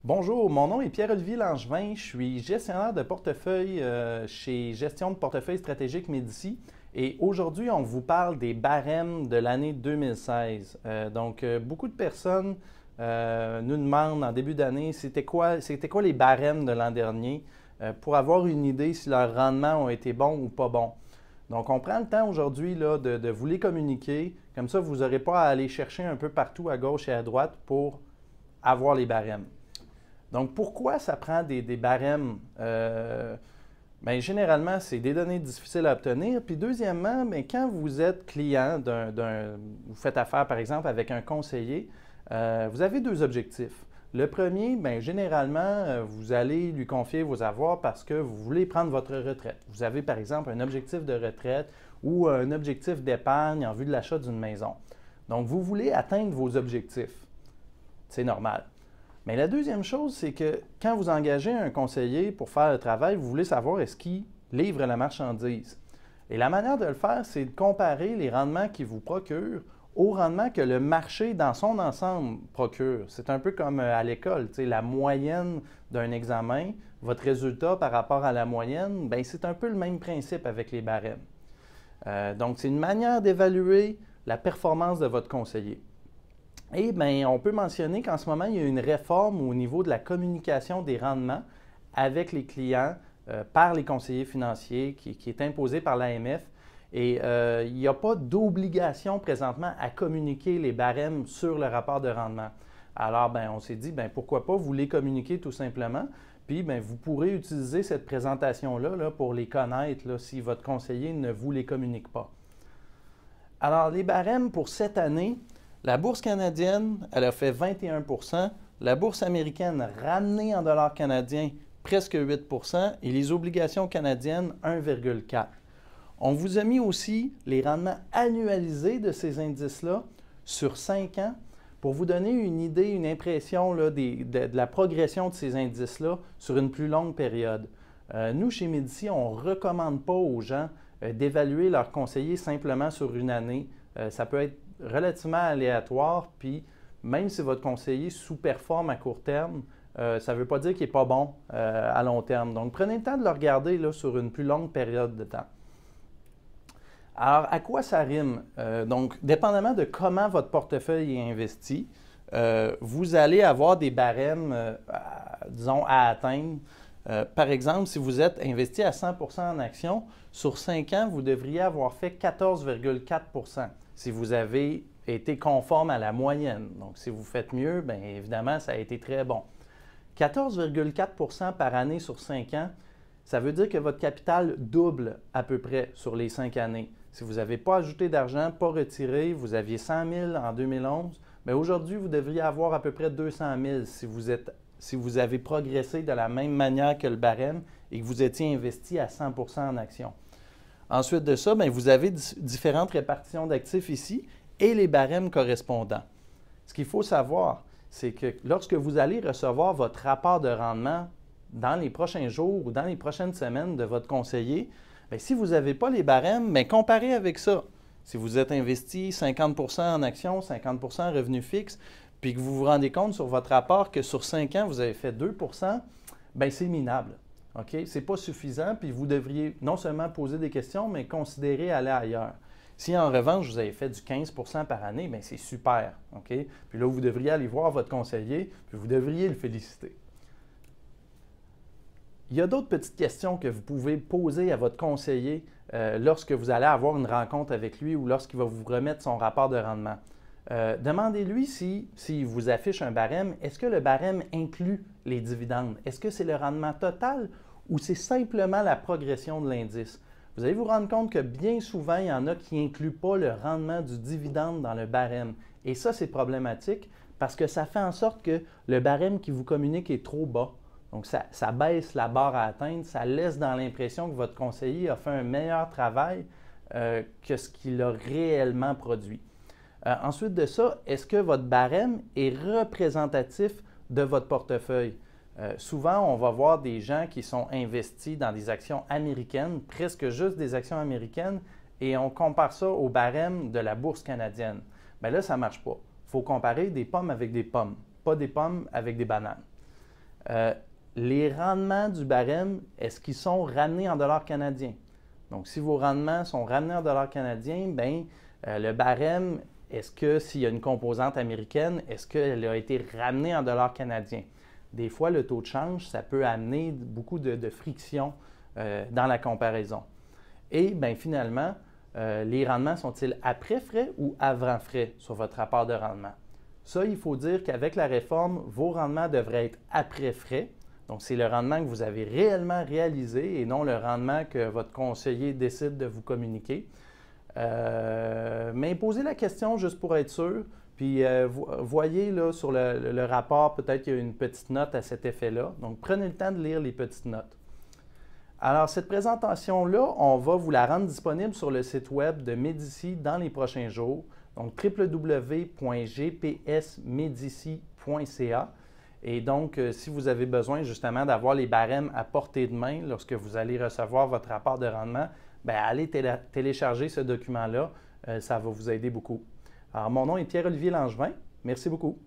Bonjour, mon nom est Pierre-Olivier Langevin. Je suis gestionnaire de portefeuille chez Gestion de portefeuille stratégique Médici. Et aujourd'hui, on vous parle des barèmes de l'année 2016. Beaucoup de personnes nous demandent en début d'année c'était quoi les barèmes de l'an dernier pour avoir une idée si leurs rendements ont été bons ou pas bons. Donc, on prend le temps aujourd'hui là, de vous les communiquer. Comme ça, vous n'aurez pas à aller chercher un peu partout à gauche et à droite pour avoir les barèmes. Donc, pourquoi ça prend des barèmes? Généralement, c'est des données difficiles à obtenir. Puis deuxièmement, quand vous êtes client vous faites affaire par exemple avec un conseiller, vous avez deux objectifs. Le premier, généralement, vous allez lui confier vos avoirs parce que vous voulez prendre votre retraite. Vous avez par exemple un objectif de retraite ou un objectif d'épargne en vue de l'achat d'une maison. Donc, vous voulez atteindre vos objectifs. C'est normal. Mais la deuxième chose, c'est que quand vous engagez un conseiller pour faire le travail, vous voulez savoir est-ce qu'il livre la marchandise. Et la manière de le faire, c'est de comparer les rendements qu'il vous procure aux rendements que le marché dans son ensemble procure. C'est un peu comme à l'école, la moyenne d'un examen, votre résultat par rapport à la moyenne, c'est un peu le même principe avec les barèmes. Donc, c'est une manière d'évaluer la performance de votre conseiller. Et on peut mentionner qu'en ce moment, il y a une réforme au niveau de la communication des rendements avec les clients par les conseillers financiers qui est imposée par l'AMF. Et il n'y a pas d'obligation présentement à communiquer les barèmes sur le rapport de rendement. Alors, on s'est dit, pourquoi pas vous les communiquer tout simplement. Puis, vous pourrez utiliser cette présentation-là pour les connaître là, si votre conseiller ne vous les communique pas. Alors, les barèmes pour cette année, la bourse canadienne, elle a fait 21 %. La bourse américaine, ramenée en dollars canadiens, presque 8 % et les obligations canadiennes, 1,4 %. On vous a mis aussi les rendements annualisés de ces indices-là sur 5 ans pour vous donner une idée, une impression là, de la progression de ces indices-là sur une plus longue période. Nous, chez Médici, on ne recommande pas aux gens d'évaluer leurs conseillers simplement sur une année. Ça peut être relativement aléatoire, puis même si votre conseiller sous-performe à court terme, ça ne veut pas dire qu'il n'est pas bon à long terme. Donc, prenez le temps de le regarder là, sur une plus longue période de temps. Alors, à quoi ça rime? Donc, dépendamment de comment votre portefeuille est investi, vous allez avoir des barèmes, disons, à atteindre. Par exemple, si vous êtes investi à 100 % en actions, sur 5 ans, vous devriez avoir fait 14,4 % si vous avez été conforme à la moyenne. Donc, si vous faites mieux, bien évidemment, ça a été très bon. 14,4 % par année sur 5 ans, ça veut dire que votre capital double à peu près sur les 5 années. Si vous n'avez pas ajouté d'argent, pas retiré, vous aviez 100 000 en 2011, bien aujourd'hui, vous devriez avoir à peu près 200 000 si vous avez progressé de la même manière que le barème et que vous étiez investi à 100 % en actions. Ensuite de ça, vous avez différentes répartitions d'actifs ici et les barèmes correspondants. Ce qu'il faut savoir, c'est que lorsque vous allez recevoir votre rapport de rendement dans les prochains jours ou dans les prochaines semaines de votre conseiller, si vous n'avez pas les barèmes, comparez avec ça. Si vous êtes investi 50 % en actions, 50 % en revenus fixes, puis que vous vous rendez compte sur votre rapport que sur 5 ans, vous avez fait 2 %, c'est minable. Okay? Ce n'est pas suffisant, puis vous devriez non seulement poser des questions, mais considérer aller ailleurs. Si en revanche, vous avez fait du 15 % par année, c'est super. Okay? Puis là, vous devriez aller voir votre conseiller, puis vous devriez le féliciter. Il y a d'autres petites questions que vous pouvez poser à votre conseiller lorsque vous allez avoir une rencontre avec lui ou lorsqu'il va vous remettre son rapport de rendement. Demandez-lui s'il vous affiche un barème, est-ce que le barème inclut les dividendes? Est-ce que c'est le rendement total ou c'est simplement la progression de l'indice? Vous allez vous rendre compte que bien souvent, il y en a qui n'incluent pas le rendement du dividende dans le barème. Et ça, c'est problématique parce que ça fait en sorte que le barème qui vous communique est trop bas. Donc, ça baisse la barre à atteindre, ça laisse dans l'impression que votre conseiller a fait un meilleur travail que ce qu'il a réellement produit. Ensuite de ça, est-ce que votre barème est représentatif de votre portefeuille? Souvent, on va voir des gens qui sont investis dans des actions américaines, presque juste des actions américaines, et on compare ça au barème de la bourse canadienne. Là, ça ne marche pas. Il faut comparer des pommes avec des pommes, pas des pommes avec des bananes. Les rendements du barème, est-ce qu'ils sont ramenés en dollars canadiens? Donc, si vos rendements sont ramenés en dollars canadiens, bien, le barème, est-ce que s'il y a une composante américaine, est-ce qu'elle a été ramenée en dollars canadiens? Des fois, le taux de change, ça peut amener beaucoup de friction dans la comparaison. Et bien, finalement, les rendements sont-ils après frais ou avant frais sur votre rapport de rendement? Ça, il faut dire qu'avec la réforme, vos rendements devraient être après frais. Donc, c'est le rendement que vous avez réellement réalisé et non le rendement que votre conseiller décide de vous communiquer. Mais posez la question juste pour être sûr. Puis, voyez là, sur le rapport, peut-être qu'il y a une petite note à cet effet-là. Donc, prenez le temps de lire les petites notes. Alors, cette présentation-là, on va vous la rendre disponible sur le site web de Medici dans les prochains jours. Donc, www.gpsmedici.ca. Et donc, si vous avez besoin justement d'avoir les barèmes à portée de main lorsque vous allez recevoir votre rapport de rendement, bien, allez télécharger ce document-là. Ça va vous aider beaucoup. Alors, mon nom est Pierre-Olivier Langevin. Merci beaucoup.